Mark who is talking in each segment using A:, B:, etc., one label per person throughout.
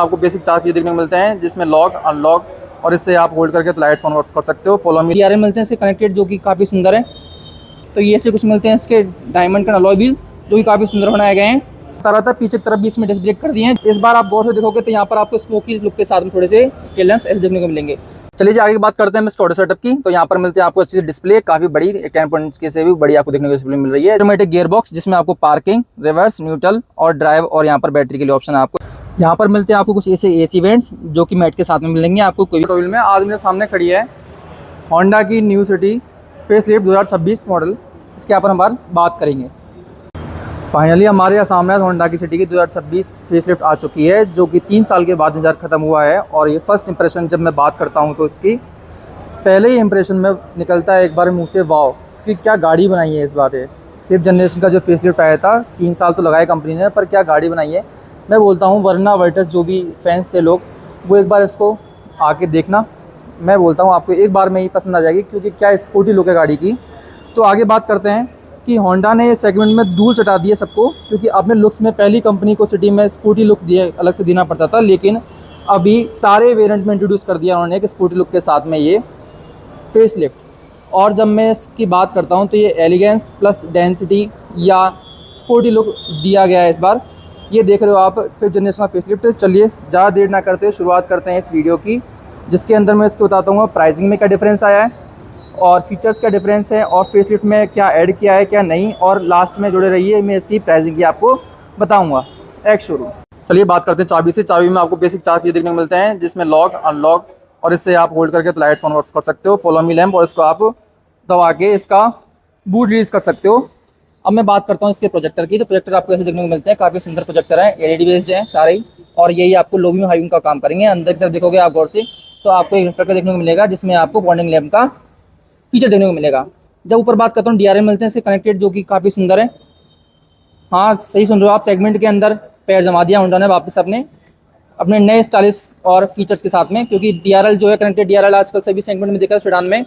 A: आपको basic 4 feature देखने को मिलते हैं, जिसमें लॉक, अनलॉक और इससे आप होल्ड करके लाइट्स ऑन ऑफ कर सकते हो। फॉलो मी DRL मिलते हैं इसके कनेक्टेड, जो कि काफ़ी सुंदर है। तो ये से कुछ मिलते हैं इसके डायमंड का अलॉय व्हील, जो कि काफ़ी सुंदर बनाए गए हैं। बता रहा था पीछे की तरफ भी इसमें डिस्क ब्रेक कर दिए हैं। इस बार आप गौर से देखोगे तो यहाँ पर आपको स्मोकी लुक के साथ में थोड़े से टेल लैंप्स ऐसे देखने को मिलेंगे। चलिए आगे की बात करते हैं इसके ऑडियो सेटअप की। तो यहाँ पर मिलते हैं आपको अच्छी सी डिस्प्ले, काफ़ी बड़ी 10 पॉइंट्स के से भी बड़ी आपको देखने को डिस्प्ले मिल रही है। ऑटोमेटिक गियर बॉक्स, जिसमें आपको पार्किंग, रिवर्स, न्यूट्रल और ड्राइव और यहाँ पर बैटरी के लिए ऑप्शन है आपको। यहाँ पर मिलते हैं आपको कुछ ऐसे AC वेंट्स, जो कि मैट के साथ में मिलेंगे आपको। कोई भी में आज मेरे सामने खड़ी है होंडा की न्यू सिटी फेसलिफ्ट 2026 मॉडल। इसके ऊपर हम बात करेंगे। फाइनली हमारे यहाँ सामने होंडा की सिटी की 2026 फेसलिफ्ट आ चुकी है, जो कि 3 साल के बाद इंतजार खत्म हुआ है। और ये फर्स्ट इंप्रेशन जब मैं बात करता हूँ तो इसकी पहले ही इंप्रेशन में निकलता है एक बार मुँह से वाव, कि क्या गाड़ी बनाई है इस बार। ये 5th जनरेशन का जो फेसलिफ्ट आया था, 3 साल तो लगाए कंपनी ने, पर क्या गाड़ी बनाई है। मैं बोलता हूँ वरना वर्टस जो भी फैंस थे लोग, वो एक बार इसको आके देखना। मैं बोलता हूँ आपको एक बार में ही पसंद आ जाएगी, क्योंकि क्या स्पोर्टी लुक है गाड़ी की। तो आगे बात करते हैं कि होंडा ने इस सेगमेंट में धूल चटा दी है सबको, क्योंकि अपने लुक्स में पहली कंपनी को सिटी में स्पोर्टी लुक दिए अलग से देना पड़ता था, लेकिन अभी सारे वेरिएंट में इंट्रोड्यूस कर दिया उन्होंने एक स्पोर्टी लुक के साथ में ये फेसलिफ्ट। और जब मैं इसकी बात करता हूँ तो ये एलिगेंस प्लस डेंसिटी या स्पोर्टी लुक दिया गया है इस बार। ये देख रहे हो आप 5th जनरेशन का फेसलिफ्ट। चलिए ज़्यादा देर ना करते हुए शुरुआत करते हैं इस वीडियो की, जिसके अंदर मैं इसको बताता हूँ प्राइसिंग में क्या डिफरेंस आया है और फीचर्स क्या डिफरेंस है और फेसलिफ्ट में क्या ऐड किया है क्या नहीं, और लास्ट में जुड़े रहिए, मैं इसकी प्राइसिंग की आपको बताऊँगा। एक शुरू। चलिए बात करते हैं चाबी से। चाबी में आपको बेसिक 4 फीचर देखने को मिलते हैं, जिसमें लॉक, अनलॉक और इससे आप होल्ड करके लाइट्स ऑन ऑफ कर सकते हो। फॉलो मी लैम्प, और इसको आप दबा के इसका बूट रिलीज़ कर सकते हो। अब मैं बात करता हूँ इसके प्रोजेक्टर की। तो प्रोजेक्टर आपको ऐसे देखने को मिलते हैं, काफ़ी सुंदर प्रोजेक्टर है, LED बेस्ड है सारे ही, और यही आपको लो व्यू हाई व्यू का काम करेंगे। अंदर की तरफ देखोगे आप गौर से तो आपको एक रिफ्लेक्टर देखने को मिलेगा, जिसमें आपको वार्निंग लैम्प का फीचर देखने को मिलेगा। जब ऊपर बात करता हूँ DRL मिलते हैं इसके कनेक्टेड, जो कि काफ़ी सुंदर है। हाँ सही सुन रहे हो आप, सेगमेंट के अंदर पैर जमा दिया होंडा ने वापस अपने अपने नए स्टाइलिश और फीचर्स के साथ में, क्योंकि DRL जो है कनेक्टेड DRL आजकल सभी सेगमेंट में देखा है, सेडान में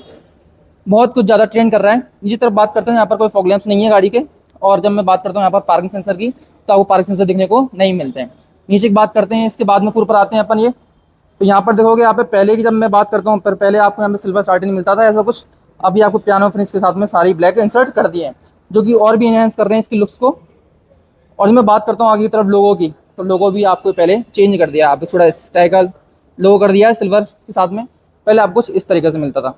A: बहुत कुछ ज़्यादा ट्रेंड कर रहा है। इसी तरफ बात करते हैं, यहाँ पर कोई फॉग लैंप्स नहीं है गाड़ी के। और जब मैं बात करता हूँ यहाँ पर पार्किंग सेंसर की, तो आपको पार्किंग सेंसर देखने को नहीं मिलते हैं। नीचे की बात करते हैं, इसके बाद में फिर ऊपर आते हैं अपन। ये तो यहाँ पर देखोगे यहाँ पे पहले की जब मैं बात करता हूँ, पर पहले आपको यहाँ पे सिल्वर स्टार्टिंग मिलता था ऐसा कुछ, अभी आपको पियानो फिनिश के साथ में सारी ब्लैक इंसर्ट कर दिए हैं, जो कि और भी इनहेंस कर रहे हैं इसकी लुक्स को। और मैं बात करता हूँ आगे की तरफ लोगों की, तो लोगो भी आपको पहले चेंज कर दिया, आपको थोड़ा स्टाइल लोगो कर दिया है सिल्वर के साथ में। पहले आपको कुछ इस तरीके से मिलता था।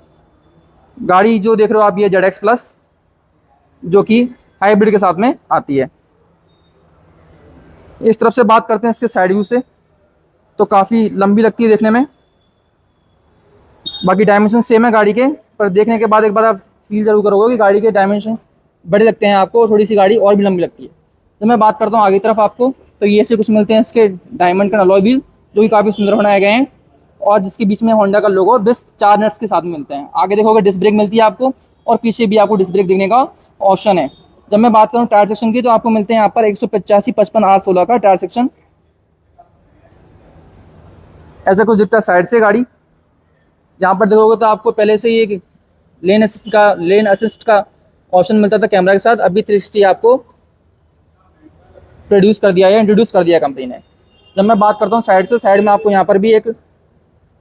A: गाड़ी जो देख रहे हो आप, ये ZX प्लस, जो कि हाइब्रिड के साथ में आती है। इस तरफ से बात करते हैं इसके साइड व्यू से, तो काफ़ी लंबी लगती है देखने में। बाकी डायमेंशन सेम है गाड़ी के, पर देखने के बाद एक बार आप फील जरूर करोगे कि गाड़ी के डायमेंशन बड़े लगते हैं आपको, थोड़ी सी गाड़ी और भी लंबी लगती है। तो मैं बात करता हूँ आगे तरफ आपको, तो ये से कुछ मिलते हैं इसके डायमंड का अलॉय व्हील, जो कि काफ़ी सुंदर बनाए गए हैं, और जिसके बीच में होंडा का लोगो बेस्ट 4 नट्स के साथ में मिलते हैं। आगे देखोगे डिस्क ब्रेक मिलती है आपको, और पीछे भी आपको डिस्क ब्रेक देखने का ऑप्शन है। जब मैं बात करूँ टायर सेक्शन की, तो आपको मिलते हैं यहाँ पर 185 55 R16 का टायर सेक्शन। ऐसा कुछ दिखता है साइड से गाड़ी। यहाँ पर देखोगे तो आपको पहले से ही लेन असिस्ट का ऑप्शन मिलता था कैमरा के साथ, अभी 360 आपको इंट्रोड्यूस कर दिया कंपनी ने। जब मैं बात करता हूँ साइड से, साइड में आपको यहाँ पर भी एक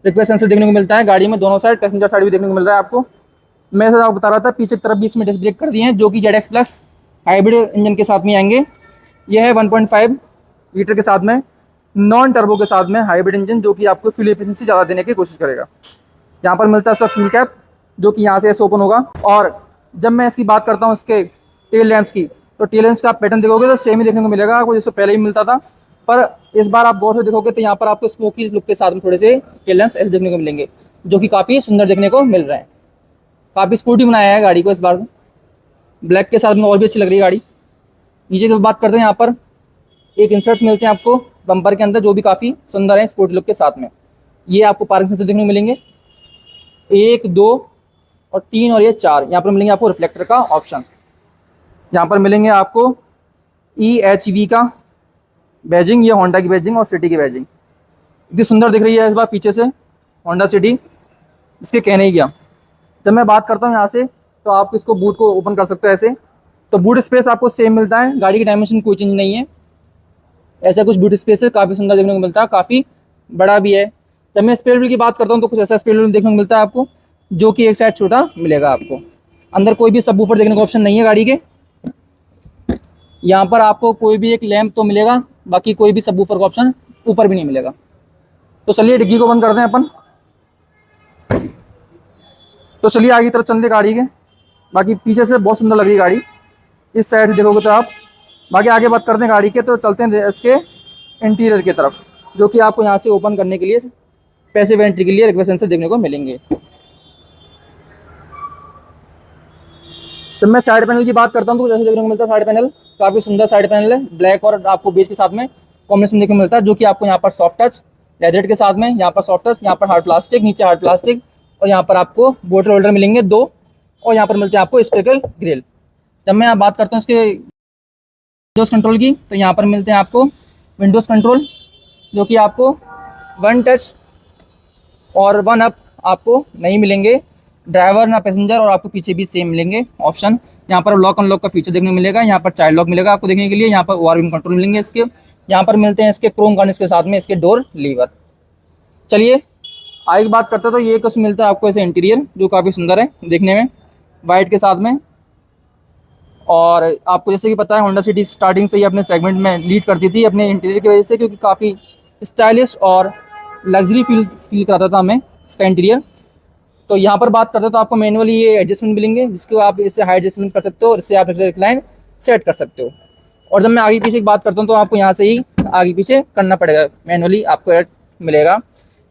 A: रिक्वेस्ट सेंसर देखने को मिलता है गाड़ी में, दोनों साइड, पैसेंजर साइड भी देखने को मिल रहा है आपको। मैं आपको बता रहा था पीछे की तरफ भी इसमें डिस्क ब्रेक कर दिए हैं, जो कि ZX प्लस हाइब्रिड इंजन के साथ में आएंगे। यह है 1.5 लीटर के साथ में नॉन टर्बो के साथ में हाइब्रिड इंजन, जो कि आपको फ्यूल एफिशिएंसी ज़्यादा देने की कोशिश करेगा। यहाँ पर मिलता है इसका फ्यूल कैप, जो कि यहाँ से ऐसे ओपन होगा। और जब मैं इसकी बात करता हूँ इसके टेल लैंप्स की, तो टेल लैंप्स का आप पैटर्न देखोगे तो सेम ही देखने को मिलेगा आपको, जैसे पहले ही मिलता था। पर इस बार आप गौर से देखोगे तो यहाँ पर आपको स्मोकी लुक के साथ में थोड़े से टेल लैंप्स ऐसे देखने को मिलेंगे, जो कि काफ़ी सुंदर देखने को मिल रहे हैं। काफ़ी स्पोर्टी बनाया है गाड़ी को इस बार, ब्लैक के साथ में और भी अच्छी लग रही है गाड़ी। नीचे की बात करते हैं, यहाँ पर एक इंसर्ट्स मिलते हैं आपको बम्पर के अंदर, जो भी काफ़ी सुंदर है स्पोर्टी लुक के साथ में। ये आपको पार्किंग सेंसर देखने को मिलेंगे, 1 2 और 3 और ये 4। यहाँ पर मिलेंगे आपको रिफ्लेक्टर का ऑप्शन। यहाँ पर मिलेंगे आपको EHV का बैजिंग, ये होंडा की बैजिंग और सिटी की बैजिंग। इतनी सुंदर दिख रही है इस बार पीछे से होंडा सिटी, इसके कहने ही क्या। जब मैं बात करता हूँ यहाँ से, तो आप इसको बूट को ओपन कर सकते हो ऐसे, तो बूट स्पेस आपको सेम मिलता है, गाड़ी की डायमेंशन कोई चेंज नहीं है। ऐसा कुछ बूट स्पेस है, काफ़ी सुंदर देखने को मिलता है, काफ़ी बड़ा भी है। जब मैं स्पेयर व्हील की बात करता हूँ तो कुछ ऐसा स्पेयर व्हील देखने को मिलता है आपको, जो कि एक साइड छोटा मिलेगा आपको। अंदर कोई भी सबवूफर देखने को ऑप्शन नहीं है गाड़ी के। यहाँ पर आपको कोई भी एक लैंप तो मिलेगा, बाकी कोई भी सबवूफर का ऑप्शन ऊपर भी नहीं मिलेगा। तो चलिए डिग्गी को बंद करते हैं अपन। तो चलिए आगे की तरफ चलते गाड़ी के। बाकी पीछे से बहुत सुंदर लग रही है गाड़ी, इस साइड से देखोगे तो आप। बाकी आगे बात करते हैं गाड़ी के, तो चलते हैं इसके इंटीरियर की तरफ, जो कि आपको यहाँ से ओपन करने के लिए पैसिव एंट्री के लिए रिक्वेस्ट सेंसर देखने को मिलेंगे। तो मैं साइड पैनल की बात करता हूँ तो जैसे देखने को मिलता है साइड पैनल काफ़ी सुंदर साइड पैनल है, ब्लैक और आपको बेज के साथ में कॉम्बिनेशन देखने को मिलता है, जो कि आपको यहाँ पर सॉफ्ट टच लेदर के साथ में, यहाँ पर सॉफ्ट टच, यहाँ पर हार्ड प्लास्टिक, नीचे हार्ड प्लास्टिक, और यहाँ पर आपको बोतल होल्डर मिलेंगे 2, और यहाँ पर मिलते हैं आपको स्पेकल ग्रिल। जब मैं यहाँ बात करता हूँ इसके विंडोज़ कंट्रोल की, तो यहाँ पर मिलते हैं आपको विंडोज़ कंट्रोल, जो कि आपको 1 टच और 1 अप आपको नहीं मिलेंगे। ड्राइवर ना पैसेंजर, और आपको पीछे भी सेम मिलेंगे ऑप्शन। यहाँ पर लॉक अनलॉक का फीचर देखने को मिलेगा, यहाँ पर चाइल्ड लॉक मिलेगा आपको देखने के लिए, यहाँ पर ओआरवीएम कंट्रोल मिलेंगे इसके, यहाँ पर मिलते हैं इसके क्रोम गार्निश के साथ में इसके डोर लीवर। चलिए आगे की बात करते हैं, तो ये कुछ मिलता है आपको ऐसे इंटीरियर, जो काफ़ी सुंदर है देखने में, वाइट के साथ में। और आपको जैसे कि पता है होंडा सिटी स्टार्टिंग से ही अपने सेगमेंट में लीड करती थी अपने इंटीरियर की वजह से, क्योंकि काफ़ी स्टाइलिश और लग्जरी फील कराता था हमें इसका इंटीरियर। तो यहाँ पर बात करते हो तो आपको मैनुअली ये एडजस्टमेंट मिलेंगे, जिसको आप इससे हाइट एडजस्टमेंट कर सकते हो और इससे आप रिक्लाइन सेट कर सकते हो। और जब मैं आगे पीछे की बात करता हूँ तो आपको यहाँ से ही आगे पीछे करना पड़ेगा, मैनुअली आपको एड मिलेगा।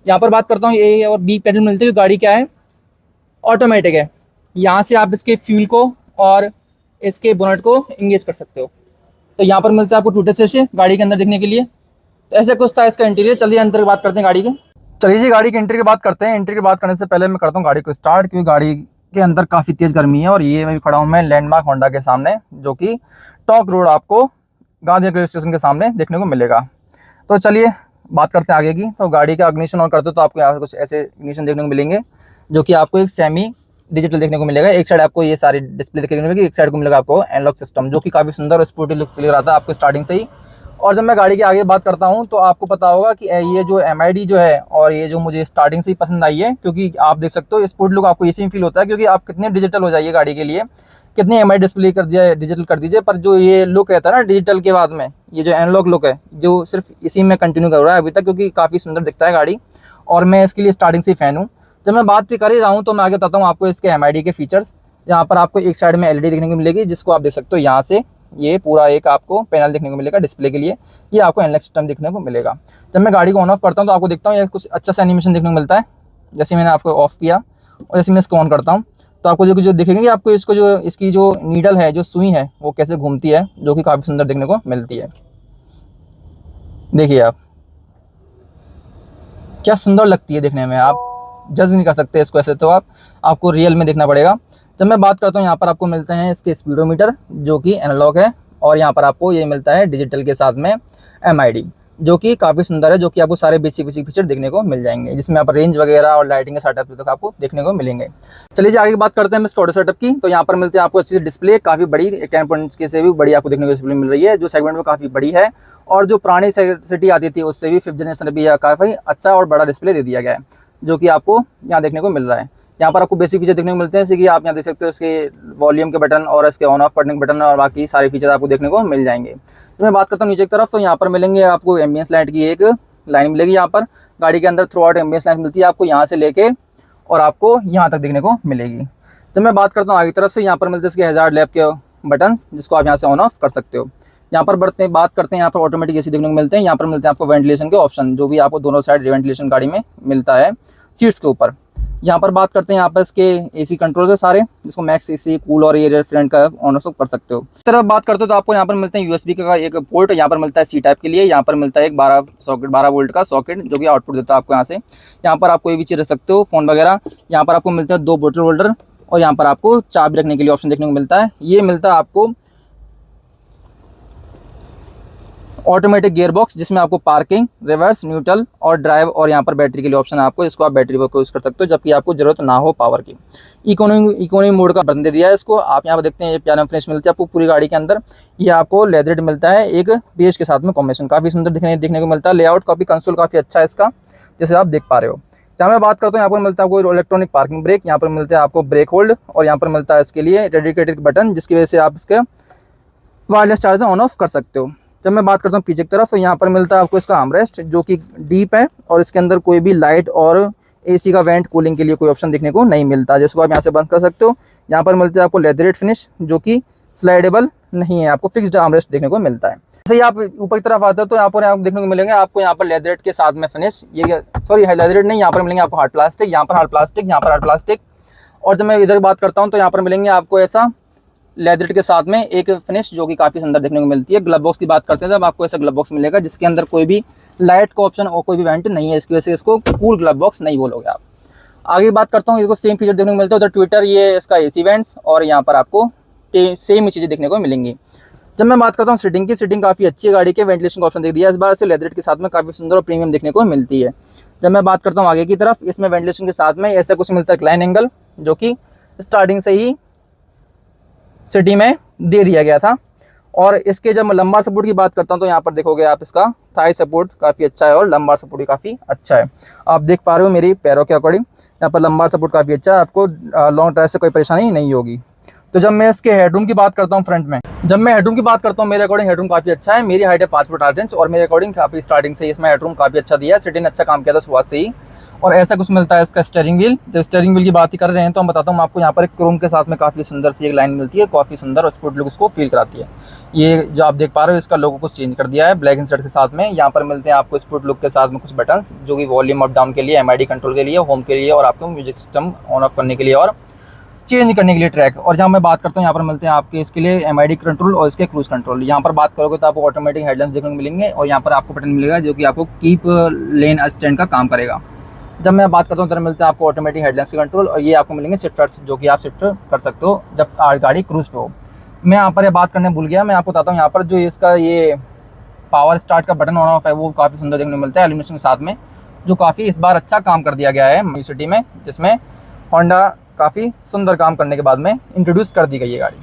A: यहाँ पर बात करता हूँ ए और बी पैडल मिलते हुए, गाड़ी क्या है ऑटोमेटिक है। यहाँ से आप इसके फ्यूल को और इसके बोनट को इंगेज कर सकते हो। तो यहाँ पर मिलता है आपको 2 टच से गाड़ी के अंदर देखने के लिए। तो ऐसे कुछ था इसका इंटीरियर। चलिए अंदर की बात करते हैं गाड़ी के। चलिए जी गाड़ी के इंटीरियर की बात करते हैं। इंटीरियर की बात करने से पहले मैं करता हूँ गाड़ी को स्टार्ट, क्योंकि गाड़ी के अंदर काफ़ी तेज़ गर्मी है। और ये मैं खड़ा हूँ मैं लैंडमार्क होंडा के सामने, जो कि टॉक रोड आपको गांधी रेलवे स्टेशन के सामने देखने को मिलेगा। तो चलिए बात करते हैं आगे की। तो गाड़ी का इग्निशन ऑन करते हो तो आपको यहाँ कुछ ऐसे इग्निशन देखने को मिलेंगे, जो कि आपको एक सेमी डिजिटल देखने को मिलेगा। एक साइड आपको ये सारी डिस्प्ले देखने को मिलेगी, एक साइड को मिलेगा आपको एनलॉक सिस्टम, जो कि काफ़ी सुंदर और स्पोर्टी लुक फील कराता है आपको स्टार्टिंग से ही। और जब मैं गाड़ी के आगे बात करता हूँ तो आपको पता होगा कि ये जो MID जो है, और ये जो मुझे स्टार्टिंग से ही पसंद आई है, क्योंकि आप देख सकते हो स्पोर्ट लुक आपको इसी में फील होता है, क्योंकि आप कितने डिजिटल हो जाइए गाड़ी के लिए, कितनी MID डिस्प्ले कर दिया डिजिटल कर दीजिए, पर जो ये लुक रहता है ना डिजिटल के बाद में, ये जो एनलॉग लुक है, जो सिर्फ इसी में कंटिन्यू कर रहा है अभी तक, क्योंकि काफ़ी सुंदर दिखता है गाड़ी और मैं इसके लिए स्टार्टिंग से ही फ़ैन हूँ। जब मैं बात भी कर ही रहा हूँ तो मैं आगे बताता हूँ आपको इसके MID के फीचर्स। यहाँ पर आपको एक साइड में LED देखने को मिलेगी, जिसको आप देख सकते हो यहाँ से ये पूरा एक आपको पैनल देखने को मिलेगा डिस्प्ले के लिए। ये आपको एनलॉक सिस्टम देखने को मिलेगा। जब मैं गाड़ी को ऑन ऑफ करता हूँ तो आपको देखता हूँ ये कुछ अच्छा सा एनिमेशन देखने को मिलता है। जैसे मैंने आपको ऑफ किया और जैसे मैं इसको ऑन करता हूँ तो आपको जो दिखेंगे कि आपको इसको जो इसकी जो नीडल है, जो सुई है, वो कैसे घूमती है, जो कि काफ़ी सुंदर देखने को मिलती है। देखिए आप क्या सुंदर लगती है देखने में, आप जज नहीं कर सकते इसको ऐसे, तो आपको रियल में देखना पड़ेगा। जब मैं बात करता हूँ यहाँ पर आपको मिलते हैं इसके स्पीडोमीटर, जो कि एनालॉग है, और यहाँ पर आपको ये मिलता है डिजिटल के साथ में MID, जो कि काफ़ी सुंदर है, जो कि आपको सारे बेसिक फीचर देखने को मिल जाएंगे, जिसमें आप रेंज वगैरह और लाइटिंग के सेटअप तक आपको देखने को मिलेंगे। चलिए जी आगे बात करते हैं इसके ऑडियो सेटअप की। तो यहाँ पर मिलते हैं आपको अच्छी डिस्प्ले, काफ़ी बड़ी 10 पॉइंट्स के से भी बड़ी आपको देखने को डिस्प्ले मिल रही है, जो सेगमेंट में काफ़ी बड़ी है, और जो पुरानी सिटी आती थी उससे भी 5th जनरेशन भी काफ़ी अच्छा और बड़ा डिस्प्ले दे दिया गया है, जो कि आपको यहाँ देखने को मिल रहा है। यहाँ पर आपको बेसिक फीचर देखने को मिलते हैं, जैसे कि आप यहाँ देख सकते हो इसके वॉल्यूम के बटन और इसके ऑन ऑफ करने के बटन, और बाकी सारे फीचर आपको देखने को मिल जाएंगे। तो मैं बात करता हूँ नीचे की तरफ, तो यहाँ पर मिलेंगे आपको एम्बियंस लाइट की एक लाइन मिलेगी। यहाँ पर गाड़ी के अंदर थ्रू आउट एम्बियंस लाइट मिलती है आपको यहाँ से लेके और आपको यहाँ तक देखने को मिलेगी। जब मैं बात करता हूँ आगे की तरफ से, यहाँ पर मिलते हैं इसके हैजार्ड लैंप के बटन, जिसको आप यहाँ से ऑन ऑफ कर सकते हो। यहाँ पर बात करते हैं, यहाँ पर ऑटोमेटिक AC देखने को मिलते हैं। यहाँ पर मिलते हैं आपको वेंटिलेशन के ऑप्शन, जो भी आपको दोनों साइड वेंटिलेशन गाड़ी में मिलता है सीट्स के ऊपर। यहाँ पर बात करते हैं, यहाँ पर इसके AC कंट्रोल है सारे, जिसको मैक्स AC, कूल और एयर फ्रंट का ऑन ऑफ कर सकते हो। इस तरह बात करते हो तो आपको यहाँ पर मिलते हैं USB का एक पोर्ट, यहाँ पर मिलता है C टाइप के लिए। यहाँ पर मिलता है एक 12 वोल्ट का सॉकेट, जो कि आउटपुट देता है आपको यहाँ से। यहाँ पर आप कोई भी चीज़ रख सकते हो, फ़ोन वगैरह। यहाँ पर आपको मिलते हैं 2 बोतल होल्डर, और यहाँ पर आपको चाबी रखने के लिए ऑप्शन देखने को मिलता है। ये मिलता है आपको ऑटोमेटिक गियर बॉक्स जिसमें आपको पार्किंग, रिवर्स, न्यूट्रल और ड्राइव और यहाँ पर बैटरी के लिए ऑप्शन है आपको, इसको आप बैटरी पर यूज़ कर सकते हो जबकि आपको ज़रूरत ना हो पावर की। इकोनॉमी मोड का बटन दे दिया है इसको। आप यहाँ पर देखते हैं ये प्यारा फिनिश मिलता है आपको पूरी गाड़ी के अंदर। ये आपको लेदरेट मिलता है एक बेज के साथ में कॉम्बिनेशन, काफ़ी सुंदर देखने को मिलता है। लेआउट काफ़ी कंसोल काफ़ी अच्छा है इसका, जैसे आप देख पा रहे हो। जहाँ मैं बात करता हूँ यहाँ पर मिलता है आपको इलेक्ट्रॉनिक पार्किंग ब्रेक, यहाँ पर मिलता है आपको ब्रेक होल्ड और यहाँ पर मिलता है इसके लिए डेडिकेटेड बटन जिसकी वजह से आप इसके वायरलेस चार्जर ऑन ऑफ कर सकते हो। जब मैं बात करता हूँ पीछे की तरफ तो यहाँ पर मिलता है आपको इसका आर्मरेस्ट जो कि डीप है और इसके अंदर कोई भी लाइट और एसी का वेंट कूलिंग के लिए कोई ऑप्शन देखने को नहीं मिलता, जिसको आप यहाँ से बंद कर सकते हो। यहाँ पर मिलता है आपको लेदरेट फिनिश जो कि स्लाइडेबल नहीं है, आपको फिक्स्ड आर्मरेस्ट देखने को मिलता है। जैसे ही आप ऊपर की तरफ आते हो तो यहाँ पर आप देखने को मिलेंगे आपको यहाँ पर लेदरेट के साथ में फिनिश, ये सॉरी लेदरेट नहीं, यहाँ पर मिलेंगे आपको हार्ड प्लास्टिक, यहाँ पर हार्ड प्लास्टिक, यहाँ पर हार्ड प्लास्टिक। और जब मैं इधर बात करता हूँ तो यहाँ पर मिलेंगे आपको ऐसा लेदरेट के साथ में एक फिनिश जो कि काफ़ी सुंदर देखने को मिलती है। ग्लव बॉक्स की बात करते हैं जब आपको ऐसा ग्लव बॉक्स मिलेगा जिसके अंदर कोई भी लाइट का ऑप्शन और कोई भी वेंट नहीं है, इसकी वजह से इसको कूल ग्लव बॉक्स नहीं बोलोगे आप। आगे बात करता हूँ, इसको सेम फीचर देखने को मिलता है उधर ट्विटर, ये इसका एसी वेंट्स और यहाँ पर आपको सेम ही चीज़ें देखने को मिलेंगी। जब मैं बात करता हूँ सीटिंग की, सीटिंग काफ़ी अच्छी है गाड़ी के, वेंटिलेशन का ऑप्शन दे दिया इस बार से लेदरेट के साथ में, काफ़ी सुंदर और प्रीमियम देखने को मिलती है। जब मैं बात करता हूँ आगे की तरफ, इसमें वेंटिलेशन के साथ में ऐसा कुछ मिलता है क्लाइन एंगल जो कि स्टार्टिंग से ही सिटी में दे दिया गया था। और इसके जब मैं लंबा सपोर्ट की बात करता हूँ तो यहाँ पर देखोगे आप इसका थाई सपोर्ट काफ़ी अच्छा है और लंबा सपोर्ट भी काफ़ी अच्छा है। आप देख पा रहे हो मेरी पैरों के अकॉर्डिंग यहाँ पर लंबा सपोर्ट काफ़ी अच्छा है, आपको लॉन्ग ड्राइव से कोई परेशानी नहीं होगी। तो जब मैं इसके हेडरूम की बात करता हूँ फ्रंट में, जब मैं हेडरूम की बात करता हूँ मेरे अकॉर्डिंग हेडरूम काफ़ी अच्छा है। मेरी हाइट है 5 फुट 8 इंच और मेरे अकॉर्डिंग काफ़ी स्टार्टिंग से इसमें हेडरूम काफ़ी अच्छा दिया है, सिटी ने अच्छा काम किया था शुरुआत से ही। और ऐसा कुछ मिलता है इसका स्टीयरिंग व्हील। जब स्टीयरिंग व्हील की बात ही कर रहे हैं तो हम बताता हूँ आपको, यहाँ पर एक क्रोम के साथ में काफ़ी सुंदर सी एक लाइन मिलती है, काफ़ी सुंदर और स्पोर्ट लुक उसको फील कराती है। ये जो आप देख पा रहे हो इसका लोगो कुछ चेंज कर दिया है ब्लैक इंसर्ट के साथ में। यहाँ पर मिलते हैं आपको स्पोर्ट लुक के साथ में कुछ बटन्स जो कि वॉल्यूम अप डाउन के लिए, MID कंट्रोल के लिए, होम के लिए और आपको म्यूजिक सिस्टम ऑन ऑफ करने के लिए और चेंज करने के लिए ट्रैक। और जहाँ मैं बात करता हूँ यहाँ पर मिलते हैं आपके इसके लिए MID कंट्रोल और इसके क्रूज कंट्रोल। यहाँ पर बात करोगे तो आपको ऑटोमेटिक हेडलाइट्स देखने को मिलेंगे और यहाँ पर आपको बटन मिलेगा जो कि आपको कीप लेन असिस्टेंट का काम करेगा। जब मैं बात करता हूँ तो मिलता है आपको ऑटोमेटिक हेडलाइट्स के कंट्रोल और ये आपको मिलेंगे शिफ्टर्स जो कि आप शिफ्ट कर सकते हो जब गाड़ी क्रूज पे हो। मैं यहाँ पर ये बात करने भूल गया, मैं आपको बताता हूँ यहाँ पर जो इसका ये पावर स्टार्ट का बटन ऑन ऑफ है वो काफ़ी सुंदर देखने को मिलता है एल्यूमिनियम के साथ में, जो काफ़ी इस बार अच्छा काम कर दिया गया है न्यू सिटी में, जिसमें होंडा काफ़ी सुंदर काम करने के बाद में इंट्रोड्यूस कर दी गई है गाड़ी।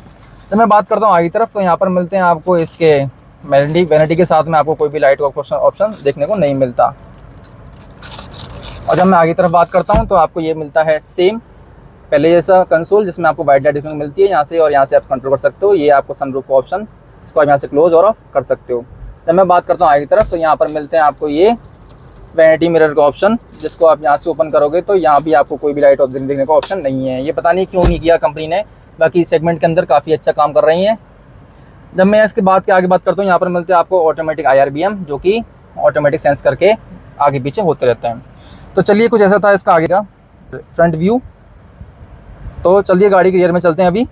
A: जब मैं बात करता हूँ आगे तरफ तो यहाँ पर मिलते हैं आपको इसके वैनिटी के साथ में आपको कोई भी लाइट का ऑप्शन देखने को नहीं मिलता। और जब मैं आगे तरफ बात करता हूँ तो आपको ये मिलता है सेम पहले जैसा कंसोल जिसमें आपको वाइट लाइट देखने को मिलती है यहाँ से, और यहाँ से आप कंट्रोल कर सकते हो। ये आपको सनरूफ का ऑप्शन, इसको आप यहाँ से क्लोज और ऑफ कर सकते हो। जब मैं बात करता हूँ आगे तरफ तो यहाँ पर मिलते हैं आपको ये वैनिटी मिरर का ऑप्शन, जिसको आप यहाँ से ओपन करोगे तो यहाँ भी आपको कोई भी लाइट ऑप्शन देखने का ऑप्शन नहीं है। ये पता नहीं क्यों नहीं किया कंपनी ने, बाकी सेगमेंट के अंदर काफ़ी अच्छा काम कर रही हैं। जब मैं इसके बाद के आगे बात करता हूँ यहाँ पर मिलते हैं आपको ऑटोमेटिक IRBM जो कि ऑटोमेटिक सेंस करके आगे पीछे होते रहते हैं। तो चलिए कुछ ऐसा था इसका आगे का फ्रंट व्यू। तो चलिए गाड़ी के रियर में चलते हैं। अभी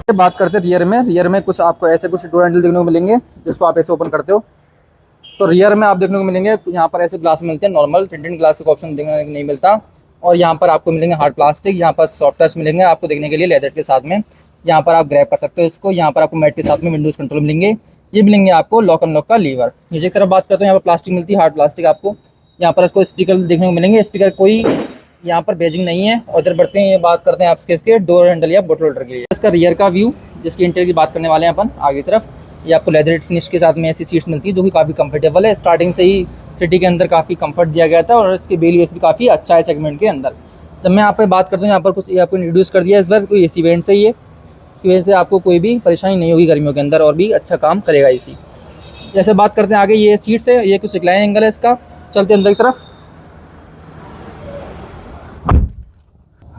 A: बात करते हैं रियर में कुछ आपको ऐसे कुछ डोर हैंडल देखने को मिलेंगे जिसको आप ऐसे ओपन करते हो तो रियर में आप देखने को मिलेंगे यहाँ पर ऐसे ग्लास मिलते हैं, नॉर्मल टिंटेड ग्लास का ऑप्शन देखने को नहीं मिलता। और यहाँ पर आपको मिलेंगे हार्ड प्लास्टिक, यहाँ पर सॉफ्ट टच मिलेंगे आपको देखने के लिए लेदर के साथ में। यहाँ पर आप ग्रैब कर सकते हो इसको। यहाँ पर आपको मैट के साथ में विंडोज कंट्रोल मिलेंगे, ये मिलेंगे आपको लॉक अनलॉक का लीवर। नीचे की तरफ बात करते हैं यहाँ पर प्लास्टिक मिलती है, हार्ड प्लास्टिक आपको। यहाँ पर आपको स्पीकर देखने को मिलेंगे, स्पीकर कोई यहाँ पर बेजिंग नहीं है। और इधर बढ़ते हैं, ये बात करते हैं आपके इसके डोर हैंडल या बोतल होल्डर के लिए। इसका रियर का व्यू जिसकी इंटीरियर की बात करने वाले हैं अपन आगे तरफ, ये आपको लेदर फिनिश के साथ में ऐसी सीट्स मिलती है जो कि काफ़ी कंफर्टेबल है। स्टार्टिंग से ही सिटी के अंदर काफ़ी कंफर्ट दिया गया था और इसके बेल वेस भी काफ़ी अच्छा है सेगमेंट के अंदर। जब मैं यहाँ पर बात करता हूँ यहाँ पर कुछ ये आपको इंट्रोड्यूस कर दिया इस बार कोई AC वेंट से ही है, इसकी वजह से आपको कोई भी परेशानी नहीं होगी गर्मियों के अंदर और भी अच्छा काम करेगा AC। जैसे बात करते हैं आगे ये सीट्स है, ये कुछ रिक्लाइन एंगल है इसका। चलते हैं अंदर की तरफ।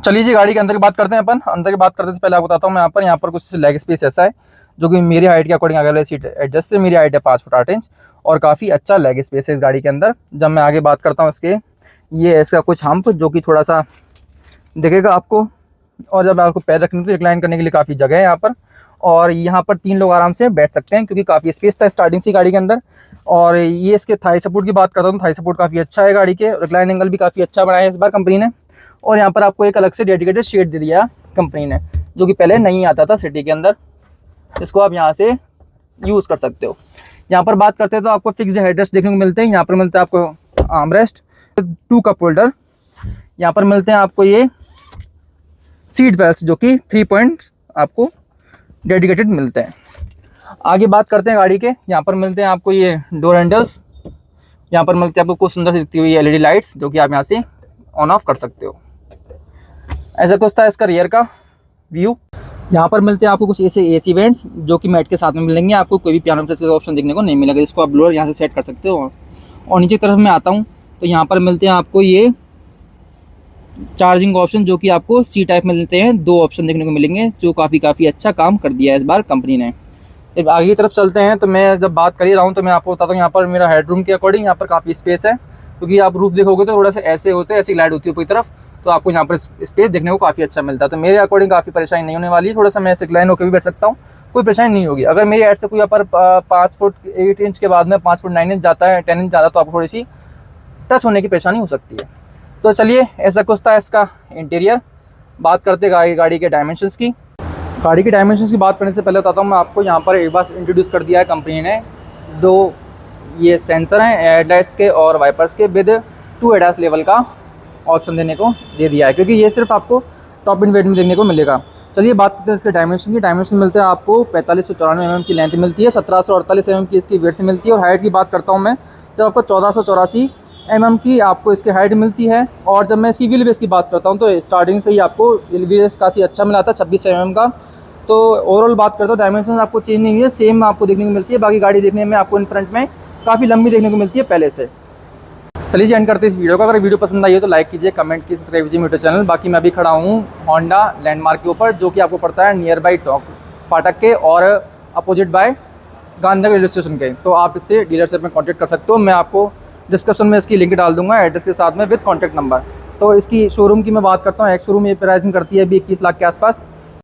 A: चलिए जी गाड़ी के अंदर की बात करते हैं अपन। अंदर की बात करने से पहले आपको बताता हूँ मैं यहाँ पर कुछ लेग स्पेस ऐसा है जो कि मेरी हाइट के अकॉर्डिंग अगर सीट एडजस्ट से मेरी हाइट है 5 फुट 8 इंच और काफ़ी अच्छा लेग स्पेस है इस गाड़ी के अंदर। जब मैं आगे बात करता हूँ इसके, ये इसका कुछ हम्प जो कि थोड़ा सा दिखेगा आपको, और जब आपको पैर रखने तो रिक्लाइन करने के लिए काफ़ी जगह है यहाँ पर। और यहाँ पर 3 लोग आराम से बैठ सकते हैं क्योंकि काफ़ी स्पेस था स्टार्टिंग से गाड़ी के अंदर। और ये इसके थाई सपोर्ट की बात करता हूँ, थाई सपोर्ट काफ़ी अच्छा है गाड़ी के। रिक्लाइन एंगल भी काफ़ी अच्छा बनाया है इस बार कंपनी ने। और यहाँ पर आपको एक अलग से डेडिकेटेड शेड दे दिया कंपनी ने जो कि पहले नहीं आता था सिटी के अंदर, इसको आप यहाँ से यूज़ कर सकते हो। यहाँ पर बात करते हैं तो आपको फिक्स्ड हेडरेस्ट देखने को मिलते हैं। यहाँ पर मिलता है आपको आर्मरेस्ट, 2 कप होल्डर, यहाँ पर मिलते हैं आपको ये सीट बेल्ट जो कि 3 पॉइंट आपको डेडिकेटेड मिलते हैं। आगे बात करते हैं गाड़ी के, यहाँ पर मिलते हैं आपको ये डोर हैंडल्स, यहाँ पर मिलते हैं आपको कुछ सुंदर सी दिखती हुई एलईडी लाइट्स जो कि आप यहाँ से ऑन ऑफ कर सकते हो। ऐसा कुछ था इसका रियर का व्यू। यहाँ पर मिलते हैं आपको कुछ ऐसे एसी वेंट्स जो कि मैट के साथ में मिलेंगे। आपको कोई भी पियानो का ऑप्शन देखने को नहीं मिलेगा, जिसको आप ब्लोअर यहाँ से सेट कर सकते हो। और नीचे की तरफ मैं आता हूँ तो यहाँ पर मिलते हैं आपको ये चार्जिंग ऑप्शन जो कि आपको सी टाइप में मिलते हैं। 2 ऑप्शन देखने को मिलेंगे जो काफ़ी अच्छा काम कर दिया है इस बार कंपनी ने। जब आगे की तरफ चलते हैं तो मैं जब बात कर ही रहा हूँ तो मैं आपको बताता हूँ यहाँ पर मेरा हेडरूम के अकॉर्डिंग यहाँ पर काफ़ी स्पेस है, क्योंकि आप रूफ देखोगे तो थोड़ा सा ऐसे होते हैं, ऐसी लाइट होती है ऊपर की तरफ, तो आपको यहाँ पर स्पेस देखने को काफ़ी अच्छा मिलता है। तो मेरे अकॉर्डिंग काफ़ी परेशानी नहीं होने वाली है, थोड़ा सा मैं ऐसे लाइन होकर भी बैठ सकता हूँ, कोई परेशानी नहीं होगी। अगर मेरी एड से कोई यहाँ पर 5 फुट 8 इंच के बाद में 5 फुट 9 इंच जाता है, 10 इंच जाता है, तो आपको थोड़ी सी टच होने की परेशानी हो सकती है। तो चलिए, ऐसा कुछ था इसका इंटीरियर। बात करते गाड़ी के डायमेंशंस की। गाड़ी के डायमेंशंस की बात करने से पहले बताता हूँ मैं आपको, यहाँ पर एक बार इंट्रोड्यूस कर दिया है कंपनी ने 2 ये सेंसर हैं हेडलाइट्स के और वाइपर्स के, विद 2 ADAS लेवल का ऑप्शन देने को दे दिया है, क्योंकि ये सिर्फ आपको टॉप एंड वेट में देखने को मिलेगा। चलिए बात करते हैं इसके डायमेंशन की। डायमेंशन मिलते हैं आपको 4594 mm की लेंथ मिलती है, 1748 mm की इसकी विड्थ मिलती है। और हाइट की बात करता हूँ मैं, जब आपको 1484 mm की आपको इसकी हाइट मिलती है। और जब मैं इसकी व्हील बेस की बात करता हूँ तो स्टार्टिंग से ही आपको व्हील बेस काफ़ी अच्छा मिला था 26 mm का। तो ओवरऑल बात करता हूँ डायमेंशन आपको चेंज नहीं हुई है, सेम आपको देखने को मिलती है। बाकी गाड़ी देखने में आपको इन फ्रंट में काफ़ी लंबी देखने को मिलती है पहले से। चलिए एंड करते हैं इस वीडियो का। अगर वीडियो पसंद आई है तो लाइक कीजिए, कमेंट कीजिए, सब्सक्राइब कीजिए मेरे चैनल। बाकी मैं अभी खड़ा हूँ होंडा लैंडमार्क के ऊपर, जो कि आपको पड़ता है नियर बाई टॉक फाटक के और opposite bye Gandhinagar railway station के। तो आप इससे डीलरशिप में कॉन्टैक्ट कर सकते हो। मैं आपको डिस्क्रिप्शन में इसकी लिंक डाल दूंगा एड्रेस के साथ में विद कॉन्टैक्ट नंबर। तो इसकी शोरूम की मैं बात करता हूँ, एक शोरूम ये प्राइसिंग करती है अभी 21 लाख के आसपास,